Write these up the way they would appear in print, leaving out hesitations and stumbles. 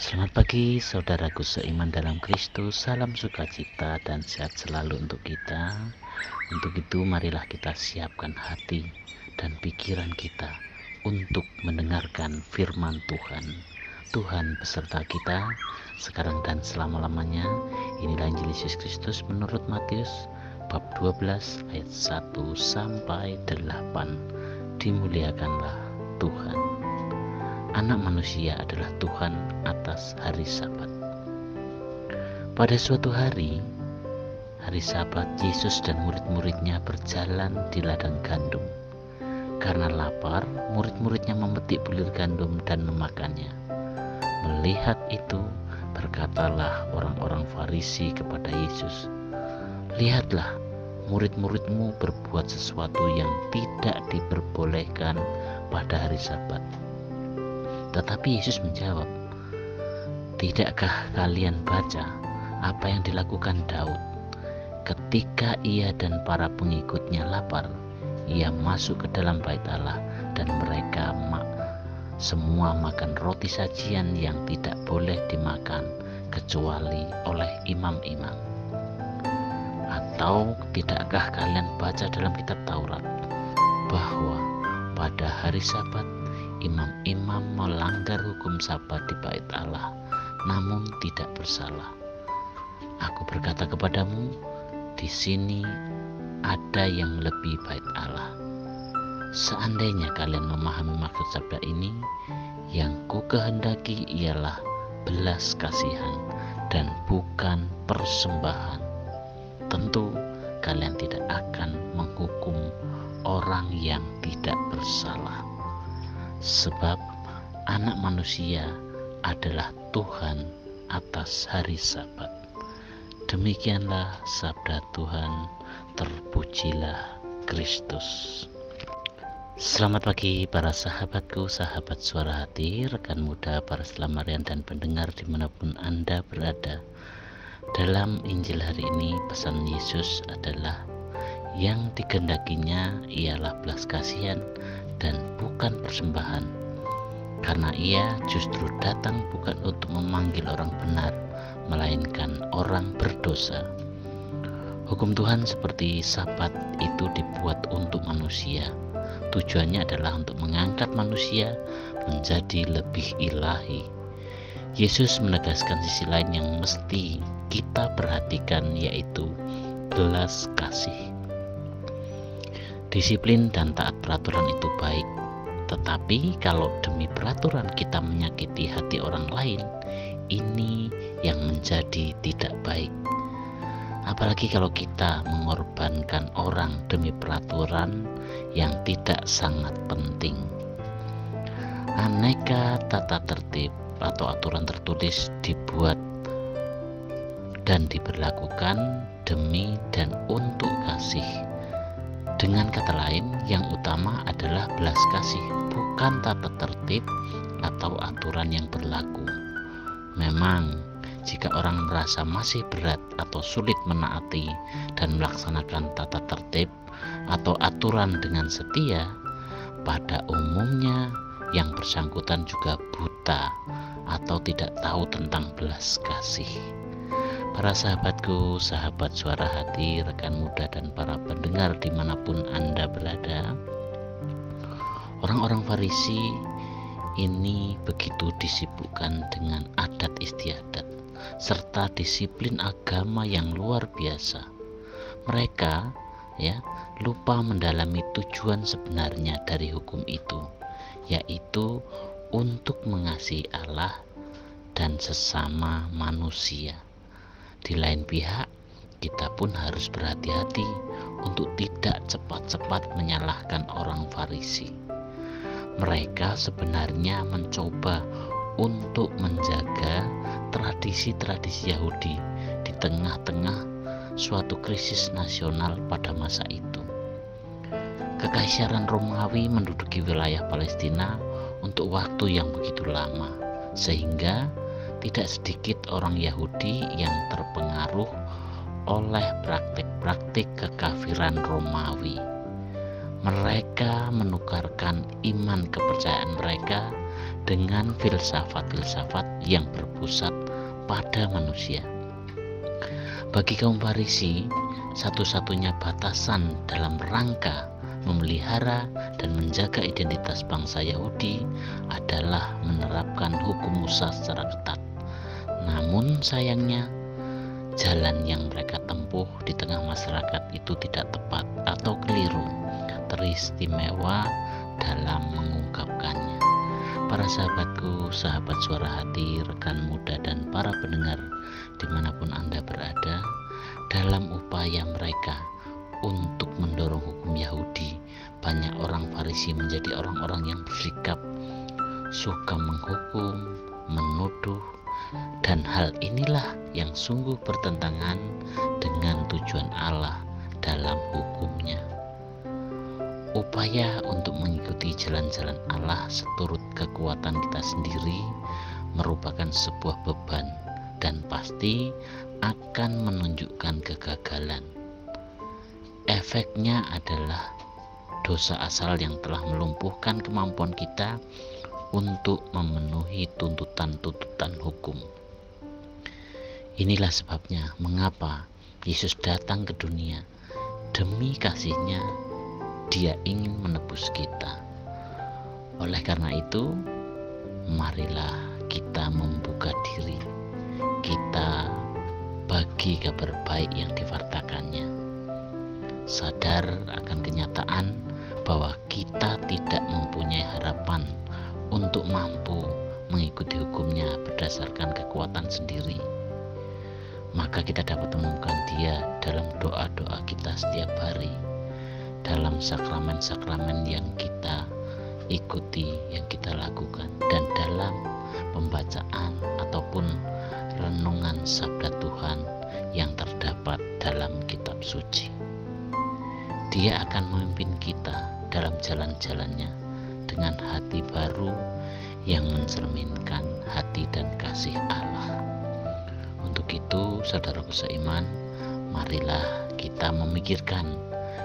Selamat pagi saudaraku seiman dalam Kristus. Salam sukacita dan sehat selalu untuk kita. Untuk itu marilah kita siapkan hati dan pikiran kita untuk mendengarkan firman Tuhan. Tuhan beserta kita sekarang dan selama-lamanya. Inilah Injil Yesus Kristus menurut Matius bab 12 ayat 1 sampai 8. Dimuliakanlah Tuhan. Anak manusia adalah Tuhan atas hari Sabat. Pada suatu hari Sabat, Yesus dan murid-muridnya berjalan di ladang gandum. Karena lapar, murid-muridnya memetik bulir gandum dan memakannya. Melihat itu, berkatalah orang-orang Farisi kepada Yesus, "Lihatlah, murid-muridmu berbuat sesuatu yang tidak diperbolehkan pada hari Sabat." Tetapi Yesus menjawab, "Tidakkah kalian baca apa yang dilakukan Daud? Ketika ia dan para pengikutnya lapar, ia masuk ke dalam bait Allah dan mereka semua makan roti sajian yang tidak boleh dimakan kecuali oleh imam-imam. Atau tidakkah kalian baca dalam kitab Taurat bahwa pada hari Sabat imam-imam melanggar hukum Sabat di bait Allah, namun tidak bersalah? Aku berkata kepadamu, di sini ada yang lebih bait Allah. Seandainya kalian memahami maksud sabda ini, yang ku kehendaki ialah belas kasihan dan bukan persembahan. Tentu kalian tidak akan menghukum orang yang tidak bersalah. Sebab anak manusia adalah Tuhan atas hari Sabat." Demikianlah sabda Tuhan, terpujilah Kristus. Selamat pagi para sahabatku, sahabat suara hati, rekan muda, para selamarian dan pendengar dimanapun Anda berada. Dalam Injil hari ini pesan Yesus adalah yang dikehendakinya ialah belas kasihan dan bukan persembahan, karena ia justru datang bukan untuk memanggil orang benar, melainkan orang berdosa. Hukum Tuhan seperti Sabat itu dibuat untuk manusia. Tujuannya adalah untuk mengangkat manusia menjadi lebih ilahi. Yesus menegaskan sisi lain yang mesti kita perhatikan, yaitu belas kasih. Disiplin dan taat peraturan itu baik, tetapi kalau demi peraturan kita menyakiti hati orang lain, ini yang menjadi tidak baik. Apalagi kalau kita mengorbankan orang demi peraturan yang tidak sangat penting. Aneka tata tertib atau aturan tertulis dibuat dan diberlakukan demi dan untuk kasih. Dengan kata lain, yang utama adalah belas kasih, bukan tata tertib atau aturan yang berlaku. Memang, jika orang merasa masih berat atau sulit menaati dan melaksanakan tata tertib atau aturan dengan setia, pada umumnya yang bersangkutan juga buta atau tidak tahu tentang belas kasih. Para sahabatku, sahabat suara hati, rekan muda dan para pendengar dimanapun Anda berada, orang-orang Farisi ini begitu disibukkan dengan adat istiadat serta disiplin agama yang luar biasa. Mereka lupa mendalami tujuan sebenarnya dari hukum itu, yaitu untuk mengasihi Allah dan sesama manusia. Di lain pihak, kita pun harus berhati-hati untuk tidak cepat-cepat menyalahkan orang Farisi. Mereka sebenarnya mencoba untuk menjaga tradisi-tradisi Yahudi di tengah-tengah suatu krisis nasional pada masa itu. Kekaisaran Romawi menduduki wilayah Palestina untuk waktu yang begitu lama, sehingga tidak sedikit orang Yahudi yang terpengaruh oleh praktik-praktik kekafiran Romawi. Mereka menukarkan iman kepercayaan mereka dengan filsafat-filsafat yang berpusat pada manusia. Bagi kaum Farisi, satu-satunya batasan dalam rangka memelihara dan menjaga identitas bangsa Yahudi adalah menerapkan hukum Musa secara ketat. Namun sayangnya, jalan yang mereka tempuh di tengah masyarakat itu tidak tepat atau keliru, teristimewa dalam mengungkapkannya. Para sahabatku, sahabat suara hati, rekan muda dan para pendengar dimanapun Anda berada, dalam upaya mereka untuk mendorong hukum Yahudi, banyak orang Farisi menjadi orang-orang yang bersikap suka menghukum, menuduh, dan hal inilah yang sungguh bertentangan dengan tujuan Allah dalam hukumnya. Upaya untuk mengikuti jalan-jalan Allah seturut kekuatan kita sendiri merupakan sebuah beban dan pasti akan menunjukkan kegagalan. Efeknya adalah dosa asal yang telah melumpuhkan kemampuan kita untuk memenuhi tuntutan-tuntutan hukum. Inilah sebabnya mengapa Yesus datang ke dunia. Demi kasih-Nya, Dia ingin menebus kita. Oleh karena itu, marilah kita membuka diri. Kita bagi kabar baik yang diwartakannya. Sadar akan kenyataan bahwa kita tidak mempunyai harapan untuk mampu mengikuti hukumnya berdasarkan kekuatan sendiri. Maka kita dapat menemukan Dia dalam doa-doa kita setiap hari, dalam sakramen-sakramen yang kita ikuti, yang kita lakukan, dan dalam pembacaan ataupun renungan sabda Tuhan yang terdapat dalam kitab suci. Dia akan memimpin kita dalam jalan-jalannya dengan hati baru yang mencerminkan hati dan kasih Allah. Untuk itu, saudaraku seiman, marilah kita memikirkan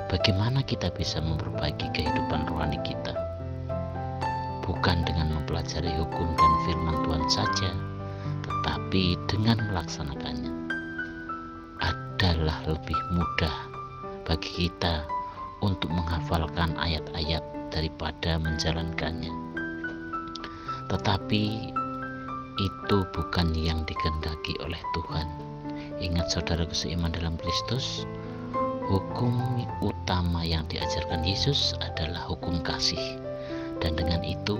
bagaimana kita bisa memperbaiki kehidupan rohani kita. Bukan dengan mempelajari hukum dan firman Tuhan saja, tetapi dengan melaksanakannya adalah lebih mudah bagi kita untuk menghafalkan ayat-ayat daripada menjalankannya. Tetapi itu bukan yang dikehendaki oleh Tuhan. Ingat saudaraku seiman dalam Kristus, hukum utama yang diajarkan Yesus adalah hukum kasih. Dan dengan itu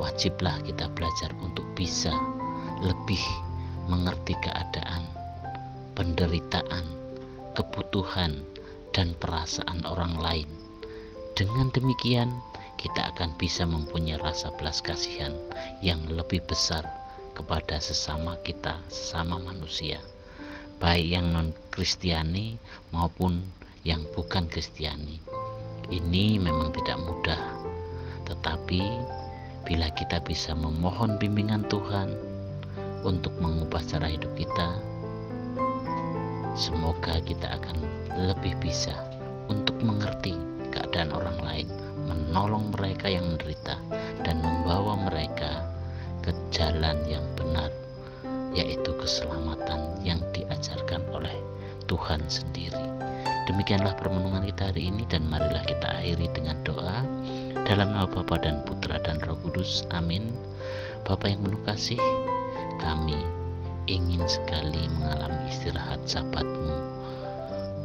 wajiblah kita belajar untuk bisa lebih mengerti keadaan, penderitaan, kebutuhan, dan perasaan orang lain. Dengan demikian, kita akan bisa mempunyai rasa belas kasihan yang lebih besar kepada sesama kita, sesama manusia, baik yang non-Kristiani maupun yang bukan Kristiani. Ini memang tidak mudah, tetapi bila kita bisa memohon bimbingan Tuhan untuk mengubah cara hidup kita, semoga kita akan lebih bisa untuk mengerti keadaan orang lain, menolong mereka yang menderita, dan membawa mereka ke jalan yang benar, yaitu keselamatan yang diajarkan oleh Tuhan sendiri. Demikianlah permenungan kita hari ini, dan marilah kita akhiri dengan doa dalam nama Bapa dan Putra dan Roh Kudus. Amin. Bapa yang penuh kasih, kami ingin sekali mengalami istirahat Sabat-Mu.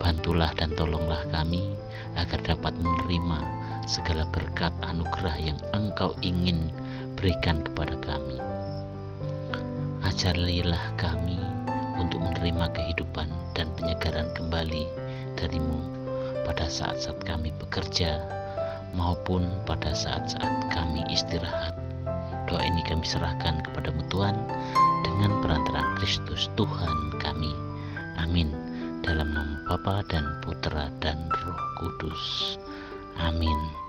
Bantulah dan tolonglah kami agar dapat menerima segala berkat anugerah yang Engkau ingin berikan kepada kami. Ajarilah kami untuk menerima kehidupan dan penyegaran kembali dari-Mu pada saat-saat kami bekerja maupun pada saat-saat kami istirahat. Doa ini kami serahkan kepada-Mu Tuhan dengan perantaraan Kristus Tuhan kami. Amin. Dalam nama Bapa dan Putra dan Roh Kudus. Amin.